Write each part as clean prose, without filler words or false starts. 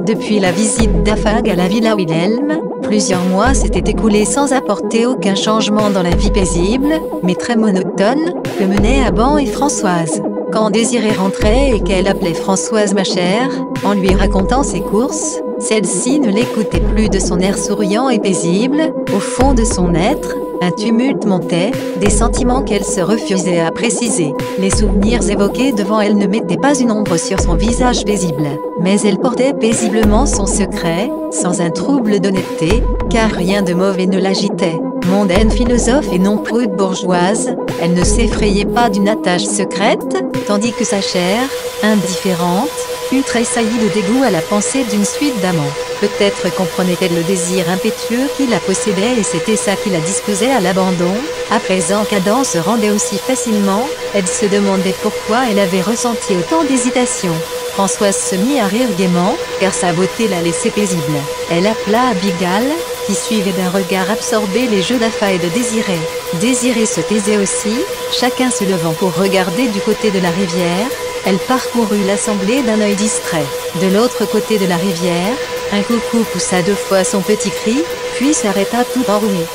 Depuis la visite d'Afag à la Villa Wilhelm, plusieurs mois s'étaient écoulés sans apporter aucun changement dans la vie paisible, mais très monotone, que menaient Alban et Françoise. Quand Désirée rentrait et qu'elle appelait Françoise ma chère, en lui racontant ses courses, celle-ci ne l'écoutait plus. De son air souriant et paisible, au fond de son être, un tumulte montait, des sentiments qu'elle se refusait à préciser. Les souvenirs évoqués devant elle ne mettaient pas une ombre sur son visage paisible, mais elle portait paisiblement son secret, sans un trouble d'honnêteté, car rien de mauvais ne l'agitait. Mondaine philosophe et non prude bourgeoise, elle ne s'effrayait pas d'une attache secrète, tandis que sa chair, indifférente, eût tressailli de dégoût à la pensée d'une suite d'amants. Peut-être comprenait-elle le désir impétueux qui la possédait et c'était ça qui la disposait à l'abandon. À présent qu'Adam se rendait aussi facilement, elle se demandait pourquoi elle avait ressenti autant d'hésitation. Françoise se mit à rire gaiement, car sa beauté la laissait paisible. Elle appela Abigail, qui suivait d'un regard absorbé les jeux d'Afa et de Désirée. Désirée se taisait aussi, chacun se levant pour regarder du côté de la rivière. Elle parcourut l'assemblée d'un œil distrait. De l'autre côté de la rivière, un coucou poussa 2 fois son petit cri, puis s'arrêta tout enroué.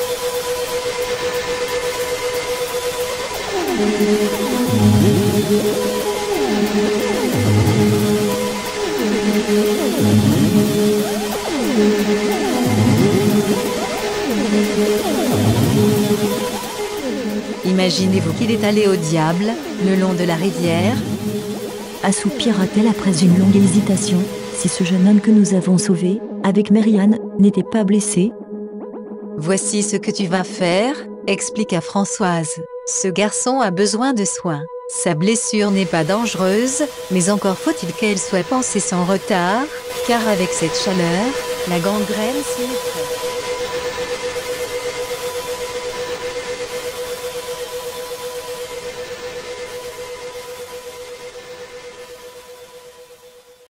Imaginez-vous qu'il est allé au diable, le long de la rivière, assoupira-t-elle après une longue hésitation, si ce jeune homme que nous avons sauvé, avec Marianne, n'était pas blessé. Voici ce que tu vas faire, expliqua Françoise. Ce garçon a besoin de soins. Sa blessure n'est pas dangereuse, mais encore faut-il qu'elle soit pansée sans retard, car avec cette chaleur, la gangrène s'y mettrait.